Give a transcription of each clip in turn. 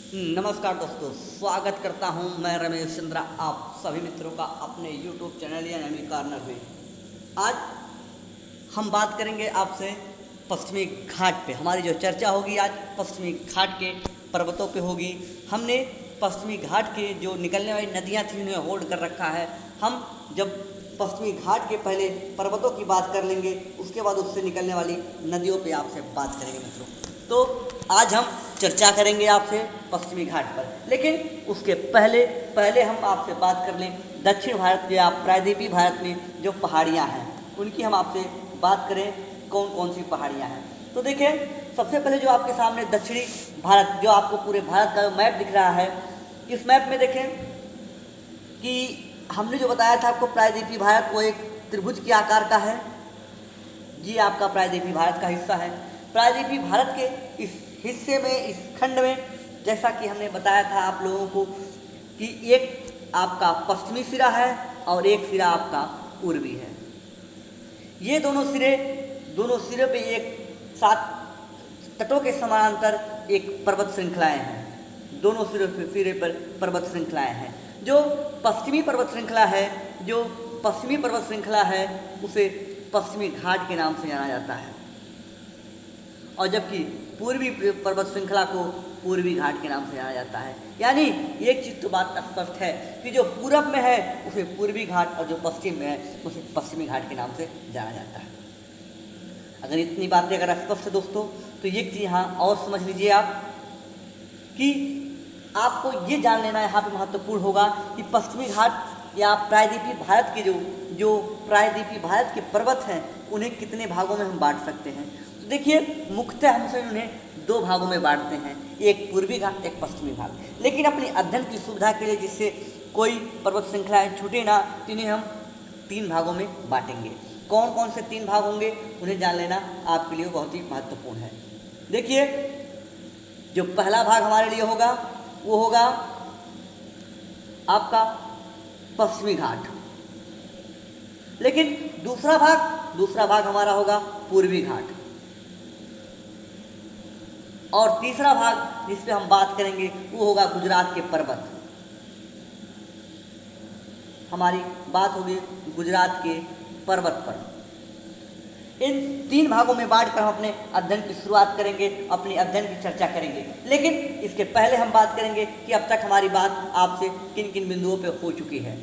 नमस्कार दोस्तों, स्वागत करता हूं मैं रमेश चंद्रा आप सभी मित्रों का अपने YouTube चैनल यानी कॉर्नर में। आज हम बात करेंगे आपसे पश्चिमी घाट पे। हमारी जो चर्चा होगी आज पश्चिमी घाट के पर्वतों पे होगी। हमने पश्चिमी घाट के जो निकलने वाली नदियां थी उन्हें होल्ड कर रखा है। हम जब पश्चिमी घाट के पहले पर्वतों की बात कर लेंगे, उसके बाद उससे निकलने वाली नदियों पे आपसे बात करेंगे मित्रों। तो आज हम चर्चा करेंगे आपसे पश्चिमी घाट पर, लेकिन उसके पहले पहले हम आपसे बात कर लें दक्षिण भारत या प्रायद्वीपीय भारत में जो पहाड़ियाँ हैं उनकी हम आपसे बात करें कौन कौन सी पहाड़ियाँ हैं। तो देखिए, सबसे पहले जो आपके सामने दक्षिणी भारत, जो आपको पूरे भारत का मैप दिख रहा है, इस मैप में देखें कि हमने जो बताया था आपको प्रायद्वीपीय भारत वो एक त्रिभुज के आकार का है। ये आपका प्रायद्वीपीय भारत का हिस्सा है। प्रायद्वीपीय भारत के इस हिस्से में, इस खंड में, जैसा कि हमने बताया था आप लोगों को कि एक आपका पश्चिमी सिरा है और एक सिरा आपका पूर्वी है। ये दोनों सिरे पे एक साथ तटों के समानांतर एक पर्वत श्रृंखलाएं हैं। दोनों सिरे पर पर्वत श्रृंखलाएं हैं। जो पश्चिमी पर्वत श्रृंखला है उसे पश्चिमी घाट के नाम से जाना जाता है, और जबकि पूर्वी पर्वत श्रृंखला को पूर्वी घाट के नाम से जाना जाता है। यानी एक चीज तो बात स्पष्ट है कि जो पूरब में है उसे पूर्वी घाट और जो पश्चिम में है उसे पश्चिमी घाट के नाम से जाना जाता है। अगर इतनी बातें अगर स्पष्ट है दोस्तों, तो एक चीज यहाँ और समझ लीजिए आप कि आपको ये जान लेना यहाँ पे महत्वपूर्ण होगा कि पश्चिमी घाट या प्रायद्वीपीय भारत के जो प्रायद्वीपीय भारत के पर्वत हैं उन्हें कितने भागों में हम बांट सकते हैं। तो देखिए, मुख्यतः हमसे उन्हें दो भागों में बांटते हैं, एक पूर्वी घाट एक पश्चिमी घाट। लेकिन अपनी अध्ययन की सुविधा के लिए, जिससे कोई पर्वत श्रृंखलाएं छूटे ना, तो इन्हें हम तीन भागों में बांटेंगे। कौन कौन से तीन भाग होंगे उन्हें जान लेना आपके लिए बहुत ही महत्वपूर्ण है। देखिए, जो पहला भाग हमारे लिए होगा वो होगा आपका पश्चिमी घाट, लेकिन दूसरा भाग हमारा होगा पूर्वी घाट, और तीसरा भाग जिस पे हम बात करेंगे वो होगा गुजरात के पर्वत। हमारी बात होगी गुजरात के पर्वत पर। इन तीन भागों में बांटकर हम अपने अध्ययन की शुरुआत करेंगे, अपने अध्ययन की चर्चा करेंगे। लेकिन इसके पहले हम बात करेंगे कि अब तक हमारी बात आपसे किन किन बिंदुओं पर हो चुकी है।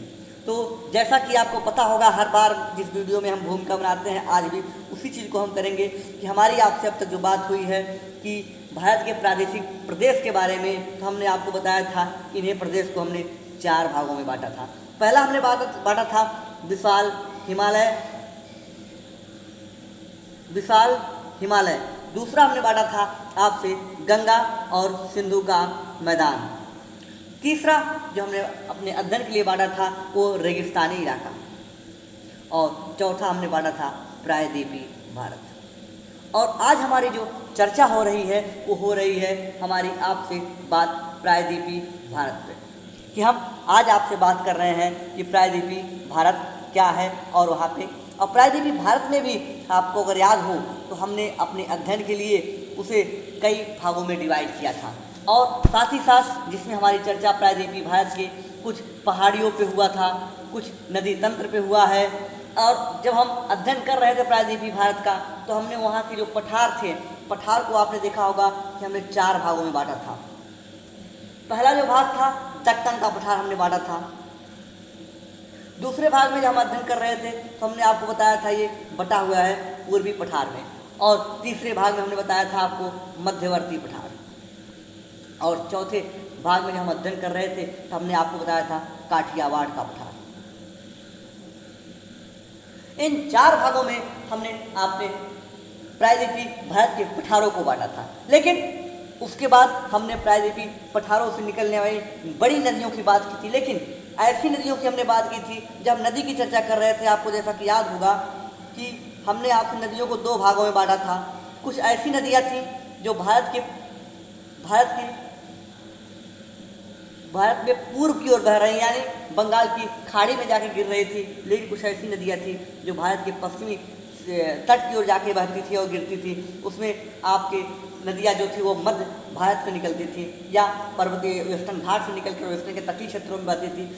तो जैसा कि आपको पता होगा, हर बार जिस वीडियो में हम भूमिका बनाते हैं आज भी उसी चीज़ को हम करेंगे कि हमारी आपसे अब तक जो बात हुई है कि भारत के प्रादेशिक प्रदेश के बारे में, तो हमने आपको बताया था इन्हें प्रदेश को हमने चार भागों में बांटा था। पहला हमने बांटा था विशाल हिमालय। दूसरा हमने बांटा था आपसे गंगा और सिंधु का मैदान। तीसरा जो हमने अपने अध्ययन के लिए बांटा था वो रेगिस्तानी इलाका, और चौथा हमने बांटा था प्रायद्वीपीय भारत। और आज हमारी जो चर्चा हो रही है वो हो रही है हमारी आपसे बात प्रायद्वीपीय भारत पे, कि हम आज आपसे बात कर रहे हैं कि प्रायद्वीपीय भारत क्या है। और वहाँ पे और प्रायद्वीपीय भारत में भी आपको अगर याद हो तो हमने अपने अध्ययन के लिए उसे कई भागों में डिवाइड किया था, और साथ ही साथ जिसमें हमारी चर्चा प्रायद्वीपीय भारत के कुछ पहाड़ियों पे हुआ था, कुछ नदी तंत्र पे हुआ है। और जब हम अध्ययन कर रहे थे प्रायद्वीपीय भारत का, तो हमने वहाँ के जो पठार को आपने देखा होगा कि हमने चार भागों में बांटा था। पहला जो भाग था दक्कन का पठार हमने बांटा था। दूसरे भाग में जब हम अध्ययन कर रहे थे तो हमने आपको बताया था ये बटा हुआ है पूर्वी पठार में, और तीसरे भाग में हमने बताया था आपको मध्यवर्ती पठार, और चौथे भाग में जब हम अध्ययन कर रहे थे तो हमने आपको बताया था काठियावाड़ का पठार। इन चार भागों में हमने आपने प्रायद्वीपीय भारत के पठारों को बांटा था। लेकिन उसके बाद हमने प्रायद्वीपीय पठारों से निकलने वाली बड़ी नदियों की बात की थी। लेकिन ऐसी नदियों की हमने बात की थी जब नदी की चर्चा कर रहे थे, आपको जैसा कि याद होगा कि हमने आपसे नदियों को दो भागों में बांटा था। कुछ ऐसी नदियाँ थी जो भारत में पूर्व की ओर बह रही, यानी बंगाल की खाड़ी में जाके गिर रही थी। लेकिन कुछ ऐसी नदियाँ थी जो भारत के पश्चिमी तट की ओर जाके बहती थी और गिरती थी। उसमें आपके नदियाँ जो थी वो मध्य भारत से निकलती थी या पर्वतीय वेस्टर्न घाट से निकल कर वेस्टर्न के तटीय क्षेत्रों में बहती थी।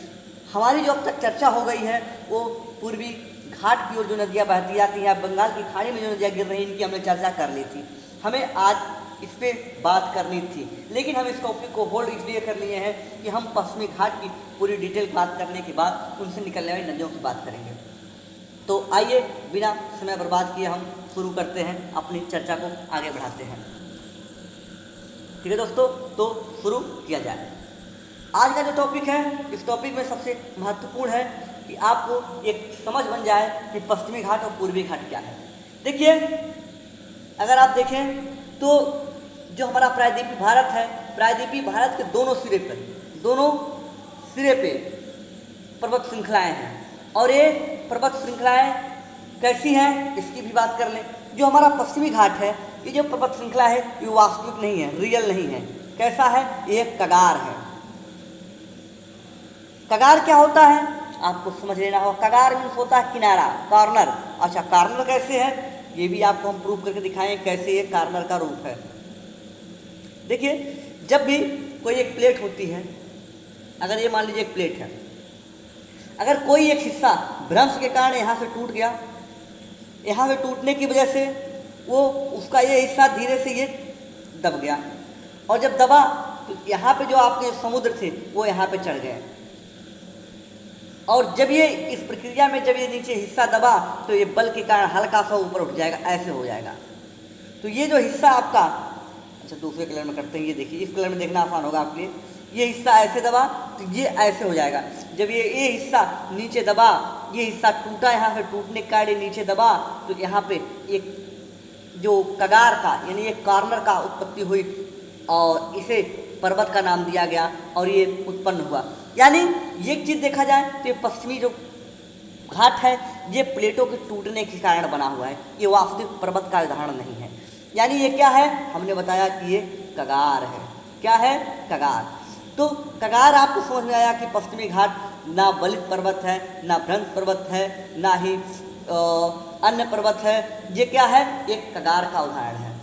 हमारी जो अब तक चर्चा हो गई है वो पूर्वी घाट की ओर जो नदियाँ बहती जाती हैं, बंगाल की खाड़ी में जो नदियाँ गिर रही हैं, इनकी हमने चर्चा कर ली थी। हमें आज इस पर बात करनी थी, लेकिन हम इस टॉपिक को होल्ड इसलिए कर लिए हैं कि हम पश्चिमी घाट की पूरी डिटेल बात करने के बाद उनसे निकलने वाली नदियों की बात करेंगे। तो आइए बिना समय बर्बाद किए हम शुरू करते हैं, अपनी चर्चा को आगे बढ़ाते हैं। ठीक है दोस्तों, तो शुरू किया जाए। आज का जो टॉपिक है, इस टॉपिक में सबसे महत्वपूर्ण है कि आपको एक समझ बन जाए कि पश्चिमी घाट और पूर्वी घाट क्या है। देखिए, अगर आप देखें तो जो हमारा प्रायद्वीपीय भारत है, प्रायद्वीपीय भारत के दोनों सिरे पे पर्वत श्रृंखलाएं हैं, और ये पर्वत श्रृंखलाएं कैसी हैं इसकी भी बात कर लें। जो हमारा पश्चिमी घाट है, ये जो पर्वत श्रृंखला है ये वास्तविक नहीं है, रियल नहीं है। कैसा है? ये कगार है। कगार क्या होता है आपको समझ लेना होगा। कगार मीन्स होता है किनारा, कॉर्नर। अच्छा, कॉर्नर कैसे है ये भी आपको हम प्रूव करके दिखाएं कैसे ये कॉर्नर का रूप है। देखिए, जब भी कोई एक प्लेट होती है, अगर ये मान लीजिए एक प्लेट है, अगर कोई एक हिस्सा भ्रंश के कारण यहाँ से टूट गया, यहाँ से टूटने की वजह से वो उसका ये हिस्सा धीरे से ये दब गया, और जब दबा तो यहाँ पे जो आपके समुद्र थे वो यहाँ पे चढ़ गए, और जब ये इस प्रक्रिया में जब ये नीचे हिस्सा दबा तो ये बल के कारण हल्का सा ऊपर उठ जाएगा, ऐसे हो जाएगा। तो ये जो हिस्सा आपका, अच्छा दूसरे कलर में करते हैं, ये देखिए इस कलर में देखना आसान होगा आपके लिए। ये हिस्सा ऐसे दबा तो ये ऐसे हो जाएगा। जब ये हिस्सा नीचे दबा, ये हिस्सा टूटा, यहाँ से टूटने के कारण नीचे दबा, तो यहाँ पे एक जो कगार का यानी एक कॉर्नर का उत्पत्ति हुई, और इसे पर्वत का नाम दिया गया और ये उत्पन्न हुआ। यानी एक चीज़ देखा जाए तो ये पश्चिमी जो घाट है ये प्लेटों के टूटने के कारण बना हुआ है, ये वास्तविक पर्वत का उदाहरण नहीं है। यानी ये क्या है, हमने बताया कि ये कगार है। क्या है? कगार। तो कगार आपको समझ में आया कि पश्चिमी घाट ना बलित पर्वत है, ना भ्रंश पर्वत है, ना ही अन्य पर्वत है। ये क्या है? एक कगार का उदाहरण है,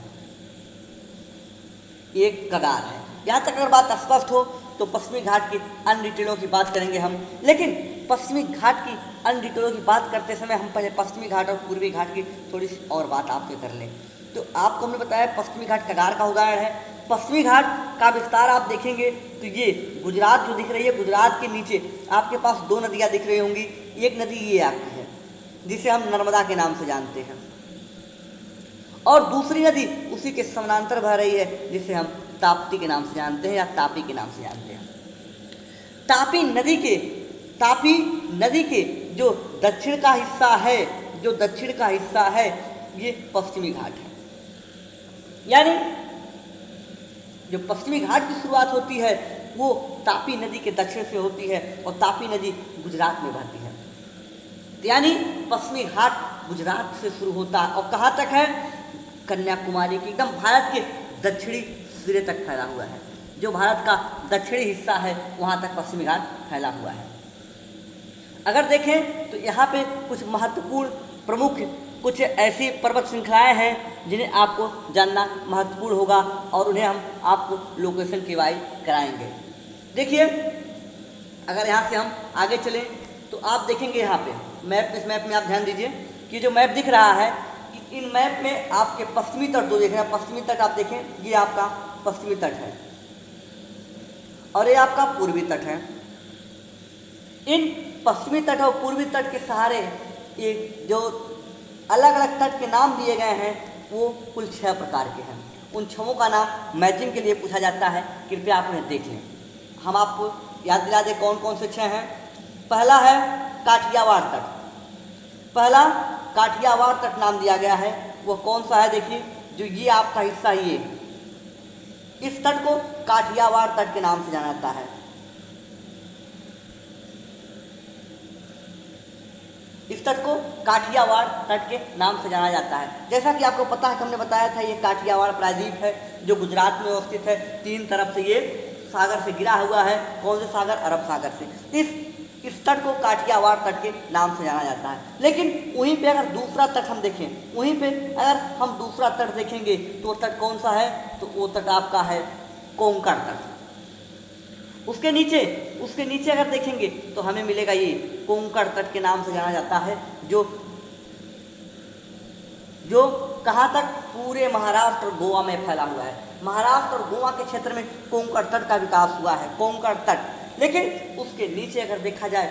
एक कगार है। यहाँ तक अगर बात स्पष्ट हो तो पश्चिमी घाट की अन्य डिटेलों की बात करेंगे हम। लेकिन पश्चिमी घाट की अन्य डिटेलों की बात करते समय हम पहले पश्चिमी घाट और पूर्वी घाट की थोड़ी सी और बात आपसे कर लें। तो आपको हमने बताया पश्चिमी घाट कगार का उदाहरण है। पश्चिमी घाट का विस्तार आप देखेंगे तो ये गुजरात जो दिख रही है, गुजरात के नीचे आपके पास दो नदियाँ दिख रही होंगी। एक नदी ये आपकी है जिसे हम नर्मदा के नाम से जानते हैं, और दूसरी नदी उसी के समानांतर बह रही है जिसे हम ताप्ती के नाम से जानते हैं या तापी के नाम से जानते हैं। तापी नदी के जो दक्षिण का हिस्सा है, ये पश्चिमी घाट है। यानी जो पश्चिमी घाट की शुरुआत होती है वो तापी नदी के दक्षिण से होती है, और तापी नदी गुजरात में बहती है। यानी पश्चिमी घाट गुजरात से शुरू होता है और कहाँ तक है? कन्याकुमारी की एकदम भारत के दक्षिणी सिरे तक फैला हुआ है। जो भारत का दक्षिणी हिस्सा है वहाँ तक पश्चिमी घाट फैला हुआ है। अगर देखें तो यहाँ पे कुछ महत्वपूर्ण प्रमुख कुछ ऐसी पर्वत श्रृंखलाएं हैं जिन्हें आपको जानना महत्वपूर्ण होगा, और उन्हें हम आपको लोकेशन के वाइज कराएंगे। देखिए, अगर यहाँ से हम आगे चलें तो आप देखेंगे यहाँ पे इस मैप में आप ध्यान दीजिए कि जो मैप दिख रहा है, इन मैप में आपके पश्चिमी तट दो देख रहे हैं। पश्चिमी तट आप देखें, ये आपका पश्चिमी तट है और ये आपका पूर्वी तट है। इन पश्चिमी तट और पूर्वी तट के सहारे ये जो अलग अलग तट के नाम दिए गए हैं वो कुल 6 प्रकार के हैं। उन 6 का नाम मैचिंग के लिए पूछा जाता है, कृपया आप उन्हें देख लें। हम आपको याद दिला दें कौन कौन से 6 हैं। पहला है काठियावाड़ तट। पहला काठियावाड़ तट नाम दिया गया है। वो कौन सा है? देखिए, जो ये आपका हिस्सा, ये इस तट को काठियावाड़ तट के नाम से जाना जाता है। इस तट को काठियावाड़ तट के नाम से जाना जाता है। जैसा कि आपको पता है कि हमने बताया था ये काठियावाड़ प्रायद्वीप है जो गुजरात में अवस्थित है। 3 तरफ से ये सागर से घिरा हुआ है। कौन से सागर? अरब सागर से। इस इस तट को काठियावाड़ तट के नाम से जाना जाता है। लेकिन वहीं पे अगर दूसरा तट हम देखें, वहीं पे अगर हम दूसरा तट देखेंगे तो वो तट कौन सा है, तो वो तट आपका है कोंकण तट। उसके नीचे अगर देखेंगे तो हमें मिलेगा ये कोंकण तट के नाम से जाना जाता है, जो कहाँ तक, पूरे महाराष्ट्र और गोवा में फैला हुआ है। महाराष्ट्र और गोवा के क्षेत्र में कोंकण तट का विकास हुआ है, कोंकण तट। लेकिन उसके नीचे अगर देखा जाए,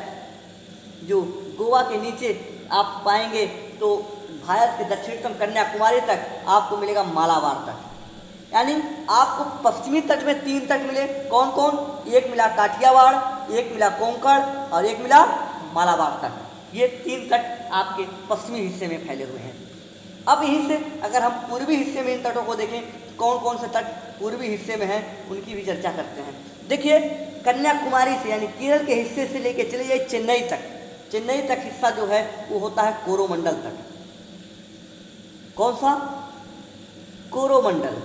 जो गोवा के नीचे आप पाएंगे तो भारत के दक्षिणतम कन्याकुमारी तक आपको मिलेगा मालाबार तट। यानी आपको पश्चिमी तट में 3 तट मिले, कौन कौन, एक मिला काठियावाड़, एक मिला कोंकण और एक मिला मालाबार तट। ये 3 तट आपके पश्चिमी हिस्से में फैले हुए हैं। अब यहीं से अगर हम पूर्वी हिस्से में इन तटों को देखें तो कौन कौन से तट पूर्वी हिस्से में हैं, उनकी भी चर्चा करते हैं। देखिए, कन्याकुमारी से यानी केरल के हिस्से से लेके चले जाइए चेन्नई तक, चेन्नई तक हिस्सा जो है वो होता है कोरोमंडल तट। कौन सा, कोरोमंडल।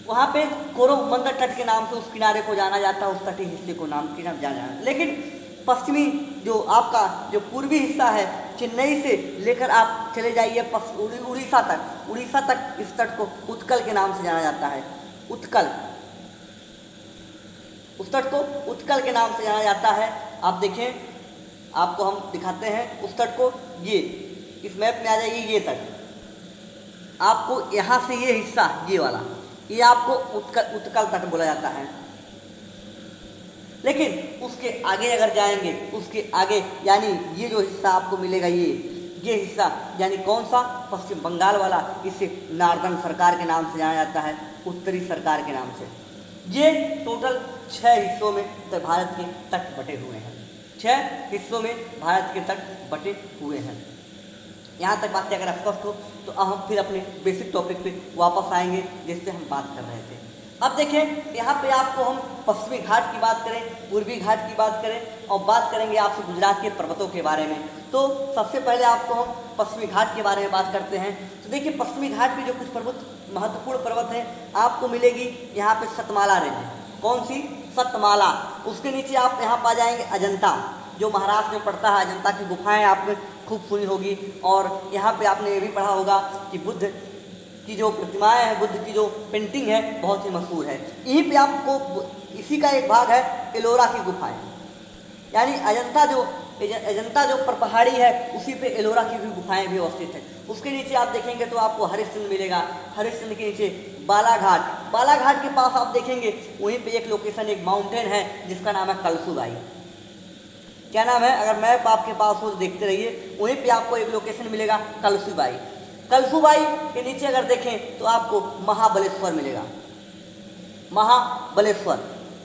वहाँ पे कोरोमंडल तट के नाम से उस किनारे को जाना जाता है, उस तटीय हिस्से को नाम के नाम जाना जाता है। लेकिन पश्चिमी जो आपका जो पूर्वी हिस्सा है, चेन्नई से लेकर आप चले जाइए उड़ीसा तक इस तट को उत्कल के नाम से जाना जाता है, उत्कल। उस तट को उत्कल के नाम से जाना जाता है। आप देखें, आपको हम दिखाते हैं उस तट को, ये इस मैप में आ जाइए, ये तट आपको यहाँ से ये हिस्सा, ये वाला, ये आपको उत्कल तट बोला जाता है। लेकिन उसके आगे अगर जाएंगे, उसके आगे यानी ये जो हिस्सा आपको मिलेगा, ये हिस्सा यानी कौन सा, पश्चिम बंगाल वाला, इसे नार्दर्न सरकार के नाम से जाना जाता है, उत्तरी सरकार के नाम से। ये टोटल 6 हिस्सों में उत्तर भारत के तट बटे हुए हैं, 6 हिस्सों में भारत के तट बटे हुए हैं। यहाँ तक बातें अगर स्पष्ट हो तो अब हम फिर अपने बेसिक टॉपिक पे वापस आएंगे जिससे हम बात कर रहे थे। अब देखें, यहाँ पे आपको हम पश्चिमी घाट की बात करें, पूर्वी घाट की बात करें और बात करेंगे आपसे गुजरात के पर्वतों के बारे में। तो सबसे पहले आपको हम पश्चिमी घाट के बारे में बात करते हैं। तो देखिए, पश्चिमी घाट में जो कुछ पर्वत, महत्वपूर्ण पर्वत हैं, आपको मिलेगी यहाँ पे सतमाला रेंज। कौन सी, सतमाला। उसके नीचे आप यहाँ पा जाएंगे अजंता, जो महाराष्ट्र में पड़ता है। अजंता की गुफाएं आपने खूब सुनी होगी, और यहाँ पे आपने ये भी पढ़ा होगा कि बुद्ध की जो प्रतिमाएं हैं, बुद्ध की जो पेंटिंग है, बहुत ही मशहूर है। यहीं पे आपको इसी का एक भाग है एलोरा की गुफाएं, यानी अजंता जो पर पहाड़ी है, उसी पे एलोरा की भी गुफाएं भी अवस्थित है। उसके नीचे आप देखेंगे तो आपको हरिश्चंद्र मिलेगा। हरिश्चंद्र के नीचे बालाघाट, बालाघाट के पास आप देखेंगे वहीं पे एक लोकेशन, एक माउंटेन है जिसका नाम है कलसूबाई। क्या नाम है, अगर मैप आपके पास हो तो देखते रहिए, वहीं पे आपको एक लोकेशन मिलेगा कलसूबाई। कलसूबाई के नीचे अगर देखें तो आपको महाबलेश्वर मिलेगा, महाबलेश्वर।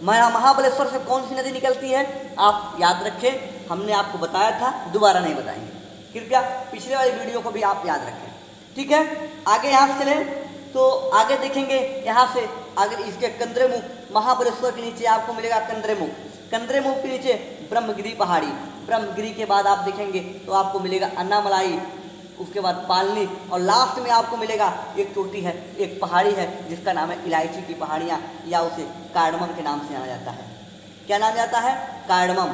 महाबलेश्वर से कौन सी नदी निकलती है, आप याद रखें, हमने आपको बताया था, दोबारा नहीं बताएंगे, कृपया पिछले वाली वीडियो को भी आप याद रखें, ठीक है। आगे यहाँ से चलें तो आगे देखेंगे, यहाँ से अगर इसके कंद्रेमुख, महाबलेश्वर के नीचे आपको मिलेगा कंद्रेमुख। कंद्रेमुख के नीचे ब्रह्मगिरी पहाड़ी, ब्रह्मगिरी के बाद आप देखेंगे तो आपको मिलेगा अन्नामलाई, उसके बाद पालनी, और लास्ट में आपको मिलेगा एक चोटी है, एक पहाड़ी है जिसका नाम है इलायची की पहाड़ियाँ, या उसे कार्डमम के नाम से जाना जाता है। क्या नाम जाता है, कार्डमम।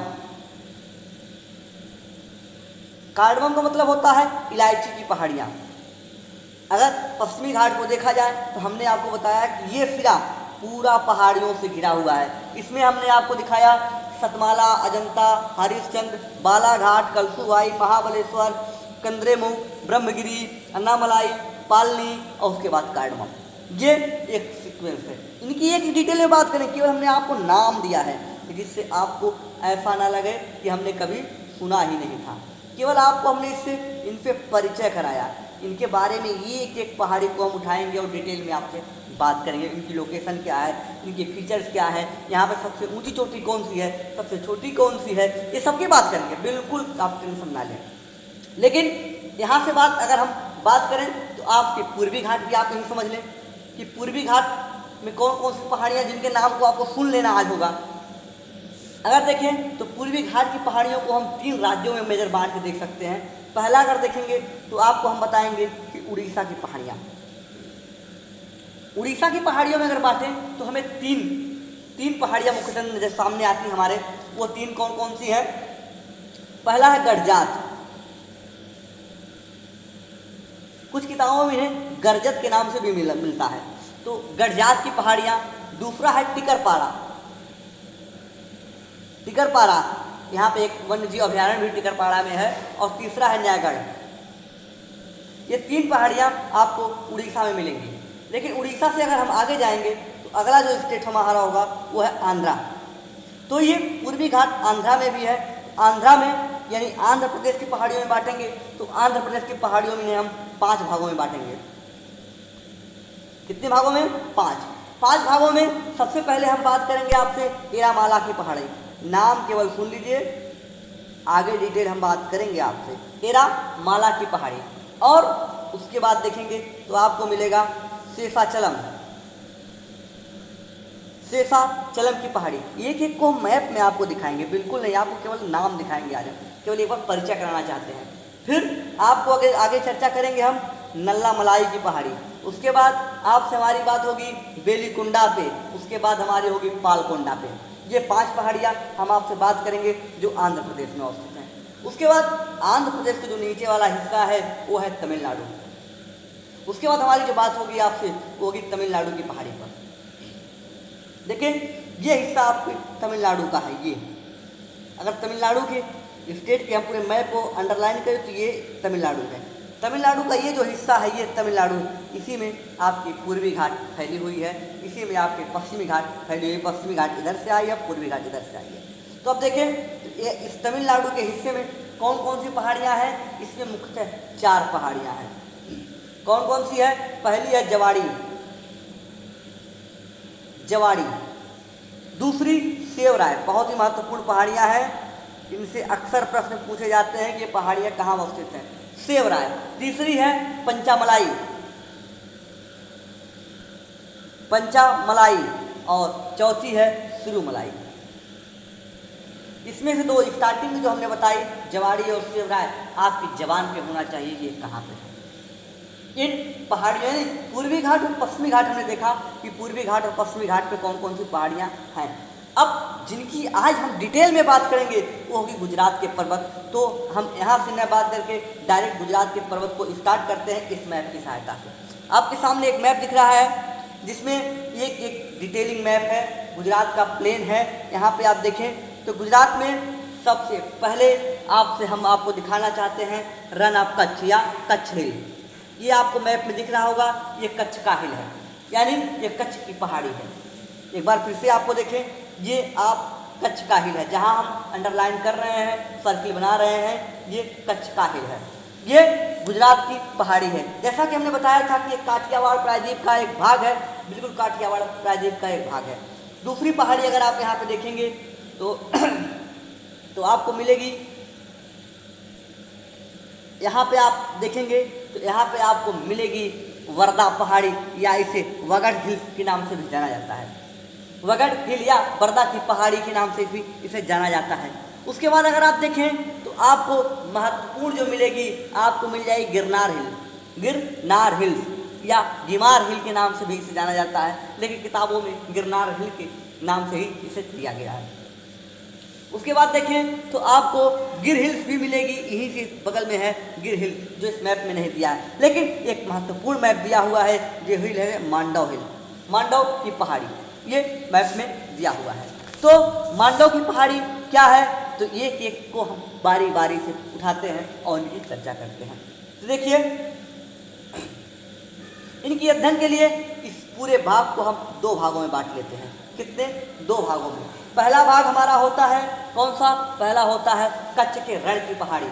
कार्डमम का मतलब होता है इलायची की पहाड़ियाँ। अगर पश्चिमी घाट को देखा जाए तो हमने आपको बताया कि ये सिरा पूरा पहाड़ियों से घिरा हुआ है। इसमें हमने आपको दिखाया सतमाला, अजंता, हरिश्चंद्र, बालाघाट, कलसूबाई, महाबलेश्वर, कंद्रेमुख, ब्रह्मगिरी, अन्नामलाई, पालनी और उसके बाद कार्डमम। ये एक सीक्वेंस है। इनकी एक डिटेल में बात करें, केवल हमने आपको नाम दिया है जिससे आपको ऐसा ना लगे कि हमने कभी सुना ही नहीं था। केवल आपको हमने इससे इनसे परिचय कराया, इनके बारे में एक एक पहाड़ी को हम उठाएंगे और डिटेल में आपसे बात करेंगे। इनकी लोकेशन क्या है, इनके फीचर्स क्या है, यहाँ पे सबसे ऊंची चोटी कौन सी है, सबसे छोटी कौन सी है, ये सबकी बात करेंगे, बिल्कुल आप टेंशन ना लें। लेकिन यहाँ से बात अगर हम बात करें तो आपके पूर्वी घाट भी आप यही समझ लें कि पूर्वी घाट में कौन कौन सी पहाड़ियाँ जिनके नाम को आपको सुन लेना आज होगा। अगर देखें तो पूर्वी घाट की पहाड़ियों को हम 3 राज्यों में मेजर बांट के देख सकते हैं। पहला अगर देखेंगे तो आपको हम बताएंगे कि उड़ीसा की पहाड़ियाँ। उड़ीसा की पहाड़ियों में अगर बांटें तो हमें तीन पहाड़ियाँ मुख्यतः नजर सामने आती हैं हमारे, वो तीन कौन कौन सी हैं? पहला है गडजात, कुछ किताबों में इन्हें गरजत के नाम से भी मिलता है, तो गडजात की पहाड़ियाँ। दूसरा है टिकरपारा, टिकरपारा यहाँ पे एक वन्य जीव अभयारण्य भी टिकरपारा में है। और तीसरा है न्यायगढ़। ये तीन पहाड़ियाँ आपको उड़ीसा में मिलेंगी। लेकिन उड़ीसा से अगर हम आगे जाएंगे तो अगला जो स्टेट हमारा होगा वो है आंध्रा। तो ये पूर्वी घाट आंध्रा में भी है। आंध्रा में यानी आंध्र प्रदेश की पहाड़ियों में बांटेंगे तो आंध्र प्रदेश की पहाड़ियों में हम 5 भागों में बांटेंगे। कितने भागों में? 5 भागों में। सबसे पहले हम बात करेंगे आपसे एरामाला की पहाड़ी। नाम केवल सुन लीजिए, आगे डिटेल हम बात करेंगे आपसे। एरामाला की पहाड़ी। और उसके बाद देखेंगे तो आपको मिलेगा शेषाचलम, शेषाचलम की पहाड़ी। एक एक को मैप में आपको दिखाएंगे, बिल्कुल नहीं, आपको केवल नाम दिखाएंगे, आज केवल एक बार परिचय कराना चाहते हैं। फिर आपको आगे चर्चा करेंगे हम नल्ला मलाई की पहाड़ी। उसके बाद आपसे हमारी बात होगी बेलीकुंडा पे, उसके बाद हमारी होगी पालकोंडा पे। ये 5 पहाड़ियाँ हम आपसे बात करेंगे जो आंध्र प्रदेश में अवस्थित हैं। उसके बाद आंध्र प्रदेश का जो नीचे वाला हिस्सा है वो है तमिलनाडु। उसके बाद हमारी जो बात होगी आपसे वो होगी तमिलनाडु की पहाड़ी पर। देखिए ये हिस्सा आपके तमिलनाडु का है। ये अगर तमिलनाडु के स्टेट के हम पूरे मैप को अंडरलाइन करें तो ये तमिलनाडु है। तमिलनाडु का ये जो हिस्सा है ये तमिलनाडु, इसी में आपकी पूर्वी घाट फैली हुई है, इसी में आपके पश्चिमी घाट फैली हुई। पश्चिमी घाट इधर से आई है, पूर्वी घाट इधर से आई है। तो अब देखें इस तमिलनाडु के हिस्से में कौन कौन सी पहाड़ियाँ हैं? इसमें मुख्यतः 4 पहाड़ियाँ हैं। कौन कौन सी है? पहली है जवाड़ी, जवाड़ी। दूसरी सेवराय, बहुत ही महत्वपूर्ण पहाड़ियाँ हैं, इनसे अक्सर प्रश्न पूछे जाते हैं कि ये पहाड़ियाँ कहाँ अवस्थित हैं। सेवराय। तीसरी है पंचामलाई, पंचामलाई। और चौथी है सिरुमलाई। इसमें से 2 स्टार्टिंग में जो हमने बताई जवाड़ी और सेवराय, आपकी जबान पे होना चाहिए ये कहाँ पे है। इन पहाड़ियों पूर्वी घाट और पश्चिमी घाट हमने देखा कि पूर्वी घाट और पश्चिमी घाट पे कौन कौन सी पहाड़ियाँ हैं। अब जिनकी आज हम डिटेल में बात करेंगे वो होगी गुजरात के पर्वत। तो हम यहाँ से न बात करके डायरेक्ट गुजरात के पर्वत को स्टार्ट करते हैं इस मैप की सहायता से। आपके सामने एक मैप दिख रहा है जिसमें एक डिटेलिंग मैप है, गुजरात का प्लेन है। यहाँ पे आप देखें तो गुजरात में सबसे पहले हम आपको दिखाना चाहते हैं रन ऑफ कच्छ या कच्छ हिल। ये आपको मैप में दिख रहा होगा, ये कच्छ का हिल है, यानी ये कच्छ की पहाड़ी है। एक बार फिर से आपको देखें, ये आप कच्छ का हिल है, जहां हम अंडरलाइन कर रहे हैं, सर्किल बना रहे हैं, ये कच्छ का हिल है। ये गुजरात की पहाड़ी है। जैसा कि हमने बताया था कि ये काठियावाड़ प्रायद्वीप का एक भाग है, बिल्कुल काठियावाड़ प्रायद्वीप का एक भाग है। दूसरी पहाड़ी अगर आप यहाँ पे देखेंगे तो आपको मिलेगी, यहाँ पे आप देखेंगे तो यहाँ पे आपको मिलेगी वर्दा पहाड़ी, या इसे वगड़ हिल के नाम से भी जाना जाता है। वगड़ हिल या वर्दा की पहाड़ी के नाम से भी इसे जाना जाता है। उसके बाद अगर आप देखें तो आपको महत्वपूर्ण जो मिलेगी, आपको मिल जाएगी गिरनार हिल, गिरनार हिल्स या गिमार हिल के नाम से भी इसे जाना जाता है, लेकिन किताबों में गिरनार हिल के नाम से ही इसे दिया गया है। उसके बाद देखें तो आपको गिर हिल्स भी मिलेगी, यहीं से बगल में है गिर हिल, जो इस मैप में नहीं दिया है, लेकिन एक महत्वपूर्ण मैप दिया हुआ है, जो हिल है मांडव हिल, मांडव की पहाड़ी, ये मैप में दिया हुआ है। तो मांडव की पहाड़ी क्या है, तो एक एक को हम बारी बारी से उठाते हैं और इनकी चर्चा करते हैं। तो देखिए इनकी अध्ययन के लिए इस पूरे भाग को हम 2 भागों में बांट लेते हैं। कितने? 2 भागों में। पहला भाग हमारा होता है कौन सा? पहला होता है कच्छ के रण की पहाड़ी,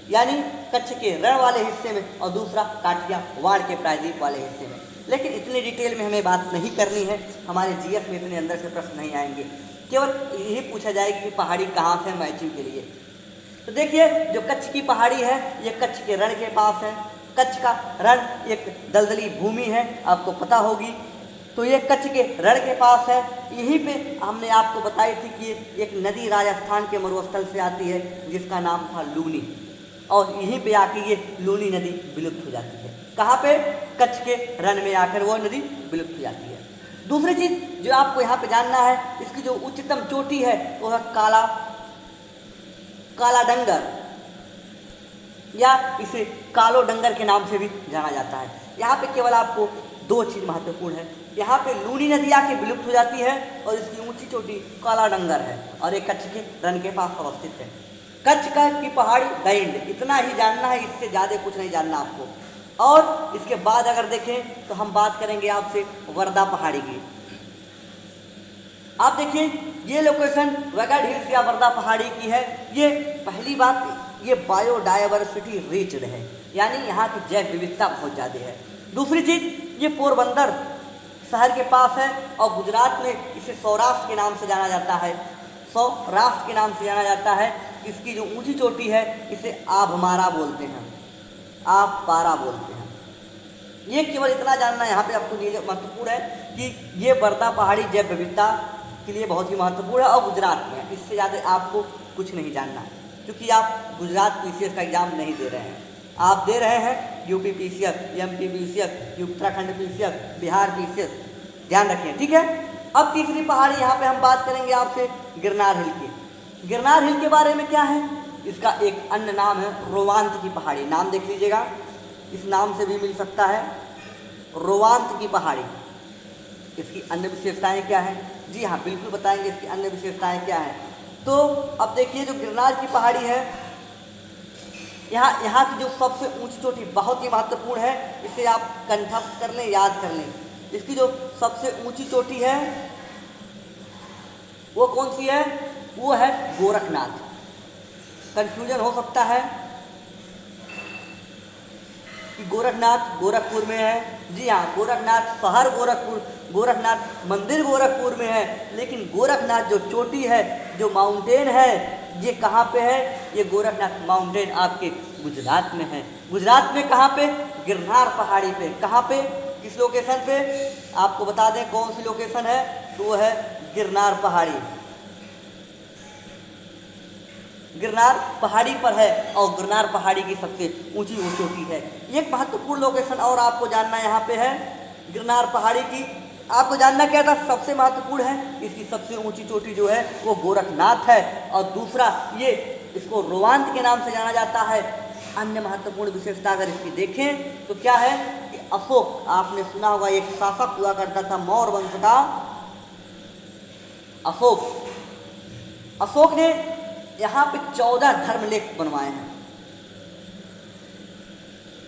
यानी कच्छ के रण वाले हिस्से में, और दूसरा काठियावाड़ के प्रायद्वीप वाले हिस्से में। लेकिन इतनी डिटेल में हमें बात नहीं करनी है, हमारे जीएस में इतने अंदर से प्रश्न नहीं आएंगे, केवल यही पूछा जाएगा कि पहाड़ी कहाँ से मैचिंग के लिए। तो देखिए जो कच्छ की पहाड़ी है ये कच्छ के रण के पास है। कच्छ का रण एक दलदली भूमि है, आपको पता होगी। तो ये कच्छ के रण के पास है। यहीं पे हमने आपको बताई थी कि एक नदी राजस्थान के मरुस्थल से आती है जिसका नाम था लूनी, और यहीं पे आके ये लूनी नदी विलुप्त हो जाती है। कहाँ पे? कच्छ के रण में आकर वो नदी विलुप्त हो जाती है। दूसरी चीज जो आपको यहाँ पे जानना है, इसकी जो उच्चतम चोटी है वो है काला डंगर, या इसे कालो डंगर के नाम से भी जाना जाता है। यहाँ पे केवल आपको दो चीज महत्वपूर्ण है, यहाँ पे लूनी नदी आके विलुप्त हो जाती है और इसकी ऊंची चोटी काला डंगर है और एक कच्छ के रन के पास अवस्थित है। कच्छ की पहाड़ी दैंड, इतना ही जानना है, इससे ज्यादा कुछ नहीं जानना आपको। और इसके बाद अगर देखें तो हम बात करेंगे आपसे वर्दा पहाड़ी की। आप देखिए ये लोकेशन रगड़ हिल्स या वर्दा पहाड़ी की है। ये पहली बात, ये बायोडायवर्सिटी रिच्ड है, यानी यहाँ की जैव विविधता बहुत ज़्यादा है। दूसरी चीज, ये पोरबंदर शहर के पास है और गुजरात में इसे सौराष्ट्र के नाम से जाना जाता है, सौराष्ट्र के नाम से जाना जाता है। इसकी जो ऊंची चोटी है इसे आभमारा बोलते हैं, आभपारा बोलते हैं। ये केवल इतना जानना यहाँ पे आपको महत्वपूर्ण है कि ये वर्दा पहाड़ी जैव विविधता के लिए बहुत ही महत्वपूर्ण है और गुजरात में है। इससे ज़्यादा आपको कुछ नहीं जानना है, क्योंकि आप गुजरात पीसीएस का एग्जाम नहीं दे रहे हैं, आप दे रहे हैं UP PCS, MP PCS, Uttarakhand PCS, Bihar PCS, ध्यान रखें, ठीक है। अब तीसरी पहाड़ी यहाँ पे हम बात करेंगे आपसे गिरनार हिल की। गिरनार हिल के बारे में क्या है, इसका एक अन्य नाम है रोवांत की पहाड़ी। नाम देख लीजिएगा, इस नाम से भी मिल सकता है, रोवांत की पहाड़ी। इसकी अन्य विशेषताएं क्या हैं? जी हाँ, बिल्कुल बताएंगे इसकी अन्य विशेषताएं क्या हैं। तो अब देखिए जो गिरनार की पहाड़ी है, यहाँ की जो सबसे ऊंची चोटी बहुत ही महत्वपूर्ण है, इसे आप कंठस्थ कर लें, याद कर लें। इसकी जो सबसे ऊंची चोटी है वो कौन सी है? वो है गोरखनाथ। कंफ्यूजन हो सकता है कि गोरखनाथ गोरखपुर में है। जी हाँ, गोरखनाथ शहर गोरखपुर, गोरखनाथ मंदिर गोरखपुर में है, लेकिन गोरखनाथ जो चोटी है, जो माउंटेन है, ये कहाँ पे है? ये गोरखनाथ माउंटेन आपके गुजरात में है। गुजरात में कहाँ पे? गिरनार पहाड़ी पे। कहाँ पे? किस लोकेशन पे? आपको बता दें कौन सी लोकेशन है, तो वो है गिरनार पहाड़ी। गिरनार पहाड़ी पर है और गिरनार पहाड़ी की सबसे ऊंची वो चोटी है। एक महत्वपूर्ण लोकेशन और आपको जानना यहाँ पे है गिरनार पहाड़ी की। आपको जानना क्या था? सबसे महत्वपूर्ण है इसकी सबसे ऊंची चोटी जो है वो गोरखनाथ है, और दूसरा ये इसको रोवांत के नाम से जाना जाता है। अन्य महत्वपूर्ण विशेषता अगर इसकी देखें तो क्या है कि अशोक, आपने सुना होगा एक शासक हुआ करता था मौर्य वंश का, अशोक ने यहाँ पे 14 धर्मलेख बनवाए हैं।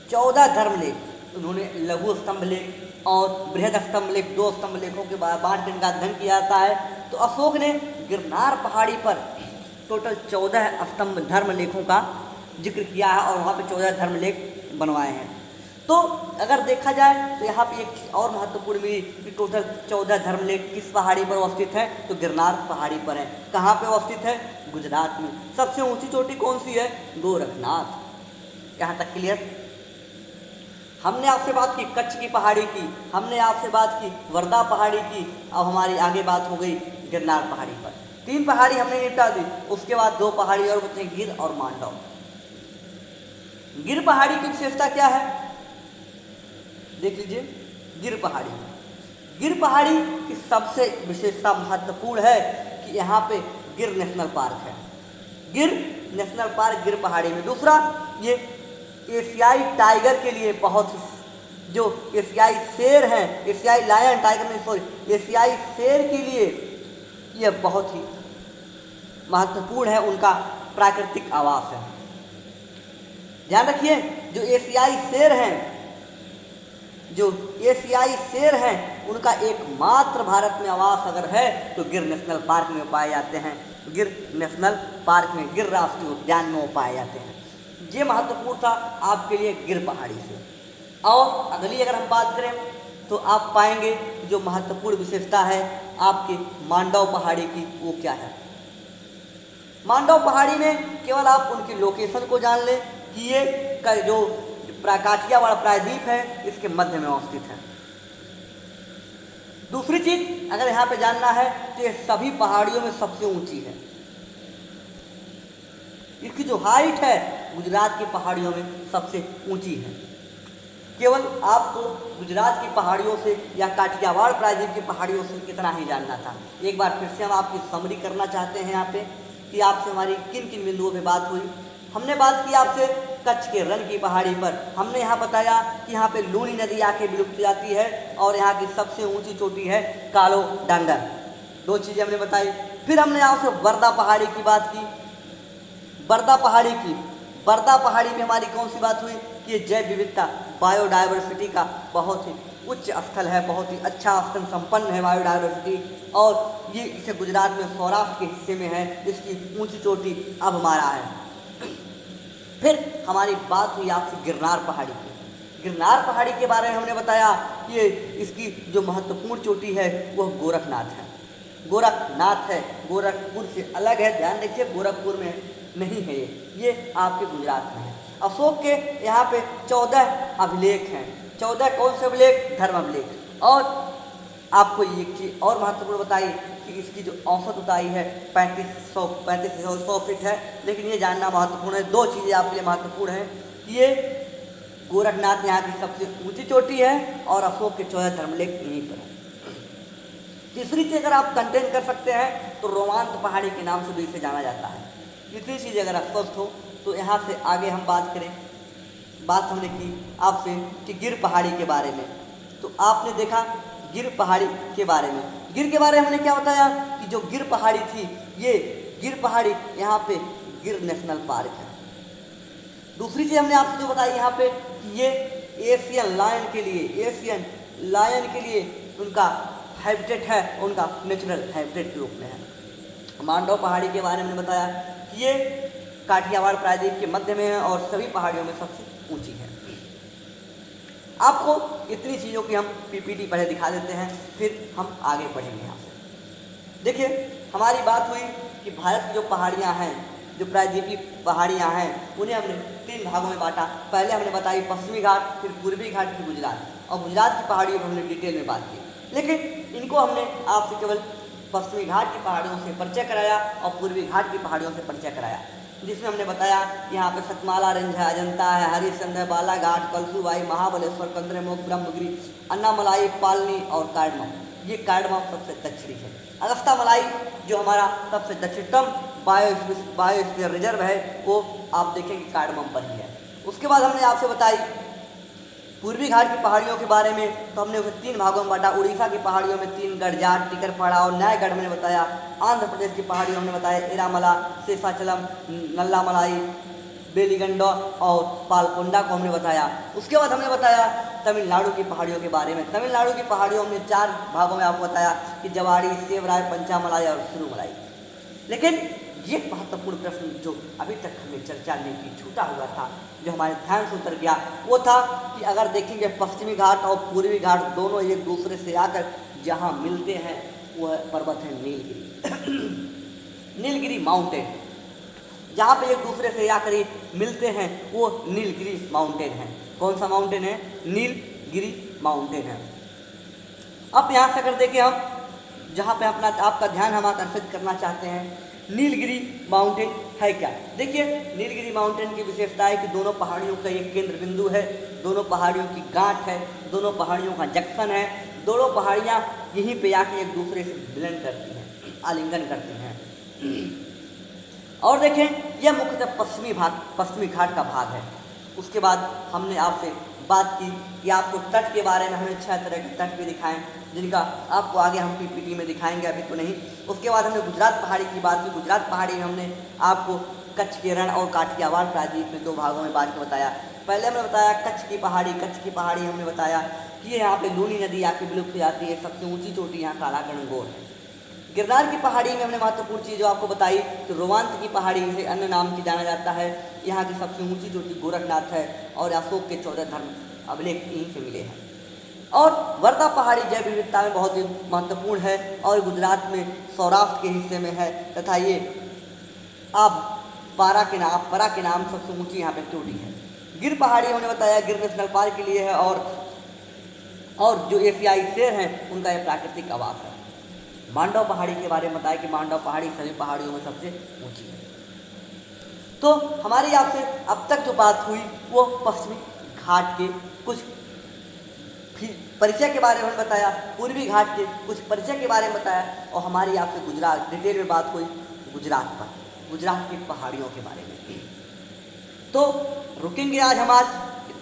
14 धर्मलेख उन्होंने लघु स्तंभ लेख और बृहद स्तंभ लेख, 2 स्तंभ लेखों के बांट कर इनका अध्ययन किया जाता है। तो अशोक ने गिरनार पहाड़ी पर टोटल 14 स्तंभ धर्मलेखों का जिक्र किया है और वहाँ पे 14 धर्मलेख बनवाए हैं। तो अगर देखा जाए तो यहाँ पे एक और महत्वपूर्ण मिली कि टोटल 14 धर्मलेख किस पहाड़ी पर अवस्थित है? तो गिरनार पहाड़ी पर है। कहाँ पे अवस्थित है? गुजरात में। सबसे ऊंची चोटी कौन सी है? गोरखनाथ। यहाँ तक क्लियर? हमने आपसे बात की कच्छ की पहाड़ी की, हमने आपसे बात की वर्दा पहाड़ी की, अब हमारी आगे बात हो गई गिरनार पहाड़ी पर। 3 पहाड़ी हमने निपटा दी, उसके बाद 2 पहाड़ी और बचे, गिर और मांडव। गिर पहाड़ी की विशेषता क्या है? देख लीजिए, गिर पहाड़ी की सबसे विशेषता महत्वपूर्ण है कि यहाँ पे गिर नेशनल पार्क है। गिर नेशनल पार्क गिर पहाड़ी में। दूसरा, ये एशियाई टाइगर के लिए बहुत, जो एशियाई शेर हैं, एशियाई लायन टाइगर नहीं सॉरी, एशियाई शेर के लिए यह बहुत ही महत्वपूर्ण है, उनका प्राकृतिक आवास है। ध्यान रखिए, जो एशियाई शेर हैं उनका एकमात्र भारत में आवास अगर है तो गिर नेशनल पार्क में पाए जाते हैं। गिर नेशनल पार्क में, गिर राष्ट्रीय उद्यान में वो पाए जाते हैं। ये महत्वपूर्ण था आपके लिए गिर पहाड़ी से। और अगली अगर हम बात करें तो आप पाएंगे जो महत्वपूर्ण विशेषता है आपके मांडव पहाड़ी की, वो क्या है? मांडव पहाड़ी में केवल आप उनकी लोकेशन को जान लें कि ये जो काठियावाड़ प्रायद्वीप है इसके मध्य में अवस्थित है। दूसरी चीज अगर यहाँ पे जानना है तो ये सभी पहाड़ियों में सबसे ऊंची है। इसकी जो हाइट है गुजरात की पहाड़ियों में सबसे ऊंची है। केवल आपको गुजरात की पहाड़ियों से या काठियावाड़ प्रायद्वीप की पहाड़ियों से कितना ही जानना था। एक बार फिर से हम आपकी समरी करना चाहते हैं यहाँ पे कि आपसे हमारी किन किन बिंदुओं पे बात हुई। हमने बात की आपसे कच्छ के रण की पहाड़ी पर। हमने यहाँ बताया कि यहाँ पे लूनी नदी आके विलुप्त जाती है और यहाँ की सबसे ऊंची चोटी है कालो डांगर। दो चीज़ें हमने बताई। फिर हमने आपसे वर्दा पहाड़ी की बात की। वर्दा पहाड़ी में हमारी कौन सी बात हुई कि ये जैव विविधता बायोडायवर्सिटी का बहुत ही उच्च स्थल है, बहुत ही अच्छा स्थल संपन्न है बायोडायवर्सिटी, और ये इसे गुजरात में सौराष्ट्र के हिस्से में है। इसकी ऊंची चोटी अब हमारा है। फिर हमारी बात हुई आपसे गिरनार पहाड़ी की। गिरनार पहाड़ी के बारे में हमने बताया कि इसकी जो महत्वपूर्ण चोटी है वह गोरखनाथ है। गोरखपुर से अलग है, ध्यान रखिए, गोरखपुर में नहीं है ये आपके गुजरात में है। अशोक के यहाँ पे 14 अभिलेख हैं। 14 कौन से अभिलेख? धर्म अभिलेख। और आपको ये चीज और महत्वपूर्ण बताई कि इसकी जो औसत ऊंचाई है 3500 फीट है। लेकिन ये जानना महत्वपूर्ण है, दो चीज़ें आपके लिए महत्वपूर्ण है कि ये गोरखनाथ यहाँ की सबसे ऊंची चोटी है और अशोक के 14 धर्मलेख यहीं पर है। तीसरी चीज़ अगर आप कंटेन कर सकते हैं तो रोमांत पहाड़ी के नाम से भी इसे जाना जाता है। तीसरी चीज़ अगर स्पष्ट हो तो यहाँ से आगे हम बात करें। बात हमने की आपसे कि गिर पहाड़ी के बारे में, तो आपने देखा गिर पहाड़ी के बारे में। गिर के बारे में हमने क्या बताया कि जो गिर पहाड़ी थी, ये गिर पहाड़ी यहाँ पे गिर नेशनल पार्क है। दूसरी चीज़ हमने आपसे जो बताई यहाँ पे कि ये एशियन लायन के लिए उनका हैबिटेट है, उनका नेचुरल हैबिटेट के रूप में है। मांडव पहाड़ी के बारे में बताया कि ये काठियावाड़ प्रायद्वीप के मध्य में है और सभी पहाड़ियों में सबसे ऊंची है। आपको इतनी चीज़ों की हम पीपीटी पहले दिखा देते हैं, फिर हम आगे बढ़ेंगे यहाँ से। देखिए, हमारी बात हुई कि भारत की जो पहाड़ियाँ हैं, जो प्रायद्वीपीय पहाड़ियाँ हैं, उन्हें हमने 3 भागों में बांटा। पहले हमने बताई पश्चिमी घाट, फिर पूर्वी घाट, फिर गुजरात, और गुजरात की पहाड़ियों पर हमने डिटेल में बात की। लेकिन इनको हमने आपसे केवल पश्चिमी घाट की पहाड़ियों से परिचय कराया और पूर्वी घाट की पहाड़ियों से परिचय कराया, जिसमें हमने बताया यहाँ पे सतमाला रेंज है, अजंता है, हरिश्चंद्र है, बालाघाट, कलसूबाई, महाबलेश्वर, कंद्रेमुख, ब्रह्मगिरी, अन्नामलाई, पालनी और कार्डमम। ये कार्डमम सबसे दक्षिणी है। अगस्त्यामलाई जो हमारा सबसे दक्षिणतम बायोस्फीयर रिजर्व है, वो आप देखेंगे कार्डमम पर ही है। उसके बाद हमने आपसे बताई पूर्वी घाट की पहाड़ियों के बारे में, तो हमने उसे 3 भागों में बांटा। उड़ीसा की पहाड़ियों में 3 गढ़जाट, टिकरपाड़ा और न्यायगढ़ हमने बताया। आंध्र प्रदेश की पहाड़ियों हमने बताया इरामला, शेषाचलम, नल्लामलाई, बेलीगंडा और पालकोंडा को हमने बताया। उसके बाद हमने बताया तमिलनाडु की पहाड़ियों के बारे में। तमिलनाडु की पहाड़ियों में 4 भागों में आपको बताया कि जवाड़ी, सेवराय, पंचामलाई और सुरुमलाई। लेकिन ये महत्वपूर्ण प्रश्न जो अभी तक हमने चर्चा नहीं की, छूटा हुआ था, जो हमारे ध्यान से उतर गया, वो था कि अगर देखेंगे पश्चिमी घाट और पूर्वी घाट दोनों एक दूसरे से आकर जहाँ मिलते हैं वह पर्वत है नीलगिरी। नीलगिरी माउंटेन, जहाँ पे एक दूसरे से आकर ही मिलते हैं वो नीलगिरी माउंटेन है। कौन सा माउंटेन है? नीलगिरी माउंटेन है। अब यहाँ से अगर देखें हम, जहाँ पे आपका ध्यान हम आकर्षित करना चाहते हैं, नीलगिरी माउंटेन है क्या? देखिए, नीलगिरी माउंटेन की विशेषता है कि दोनों पहाड़ियों का एक केंद्र बिंदु है, दोनों पहाड़ियों की गांठ है, दोनों पहाड़ियों का जंक्शन है, दोनों पहाड़ियाँ यहीं पे आके एक दूसरे से मिलन करती हैं, आलिंगन करती हैं। और देखें, यह मुख्यतः पश्चिमी घाट का भाग है। उसके बाद हमने आपसे बात की कि आपको तट के बारे में हमने 6 तरह के तट भी दिखाएं, जिनका आपको आगे हम पीपीटी में दिखाएंगे, अभी तो नहीं। उसके बाद हमने गुजरात पहाड़ी की बात की। गुजरात पहाड़ी में हमने आपको कच्छ के रण और काठियावाड़ प्रायद्वीप में 2 भागों में बांट के बताया। पहले हमने बताया कच्छ की पहाड़ी हमने बताया कि यहाँ पे लूनी नदी आके विलुप्त हो जाती है, सबसे ऊँची चोटी यहाँ काला गणगौर है। गिरनार की पहाड़ी में हमने महत्वपूर्ण चीज़ जो आपको बताई कि रोमांत की पहाड़ी से अन्य नाम की जाना जाता है। यहाँ की सबसे ऊंची चोटी गोरखनाथ है और अशोक के 14 धर्म अभिलेख यहीं से मिले हैं। और वर्दा पहाड़ी जैव विविधता में बहुत ही महत्वपूर्ण है और गुजरात में सौराष्ट्र के हिस्से में है, तथा ये अब परा के नाम सबसे ऊँची यहाँ पर चोटी है। गिर पहाड़ी हमने बताया गिर नेशनल पार्क के लिए है और जो एशियाई शेर हैं उनका यह प्राकृतिक आवास है। मांडव पहाड़ी के बारे में बताया कि मांडव पहाड़ी सभी पहाड़ियों में सबसे ऊंची है। तो हमारी आपसे अब तक जो बात हुई वो पश्चिमी घाट के कुछ फिर परिचय के बारे में बताया, पूर्वी घाट के कुछ परिचय के बारे में बताया, और हमारी आपसे गुजरात डिटेल में बात हुई गुजरात पर, गुजरात की पहाड़ियों के बारे में। तो रुकेंगे आज हम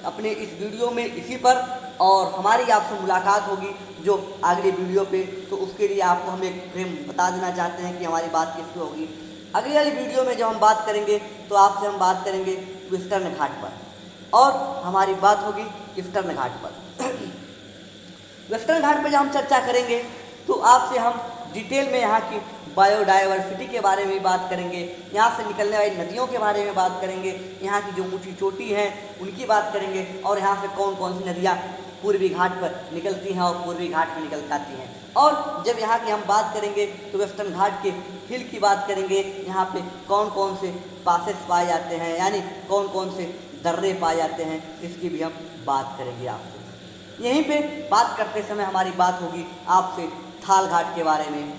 अपने इस वीडियो में इसी पर, और हमारी आपसे मुलाकात होगी जो अगले वीडियो पे। तो उसके लिए आपको हम एक फ्रेम बता देना चाहते हैं कि हमारी बात किस पे होगी। अगली वाली वीडियो में जब हम बात करेंगे तो आपसे हम बात करेंगे वेस्टर्न घाट पर, और हमारी बात होगी ईस्टर्न घाट पर। वेस्टर्न घाट पर जब हम चर्चा करेंगे तो आपसे हम डिटेल में यहाँ की बायोडाइवर्सिटी के बारे में बात करेंगे, यहाँ से निकलने वाली नदियों के बारे में बात करेंगे, यहाँ की जो ऊंची चोटी हैं उनकी बात करेंगे, और यहाँ से कौन कौन सी नदियाँ पूर्वी घाट पर निकलती हैं और पूर्वी घाट में निकल जाती हैं। और जब यहाँ की हम बात करेंगे तो वेस्टर्न घाट के हिल की बात करेंगे, यहाँ पे कौन कौन से पासेस पाए जाते हैं, यानी कौन कौन से दर्रे पाए जाते हैं, इसकी भी हम बात करेंगे आपसे। यहीं पे बात करते समय हमारी बात होगी आपसे थाल घाट के बारे में,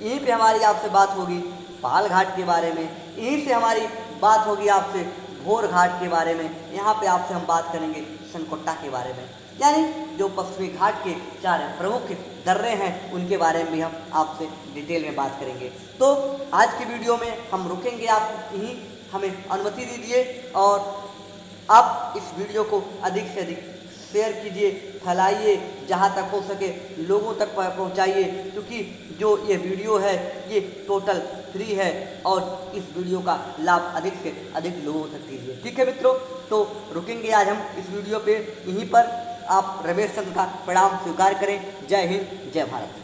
यहीं पे हमारी आपसे बात होगी पाल घाट के बारे में, यहीं से हमारी बात होगी आपसे भोर घाट के बारे में, यहाँ पे आपसे हम बात करेंगे सनकोट्टा के बारे में, यानी जो पश्चिमी घाट के 4 प्रमुख दर्रे हैं उनके बारे में भी हम आपसे डिटेल में बात करेंगे। तो आज की वीडियो में हम रुकेंगे, आप यहीं हमें अनुमति दीजिए, और आप इस वीडियो को अधिक से अधिक शेयर कीजिए, फैलाइए, जहाँ तक हो सके लोगों तक पहुँचाइए, क्योंकि जो ये वीडियो है ये टोटल फ्री है, और इस वीडियो का लाभ अधिक से अधिक लोगों तक दीजिए। ठीक है मित्रों, तो रुकेंगे आज हम इस वीडियो पे यहीं पर। आप रमेश चंद्र का प्रणाम स्वीकार करें। जय हिंद, जय भारत।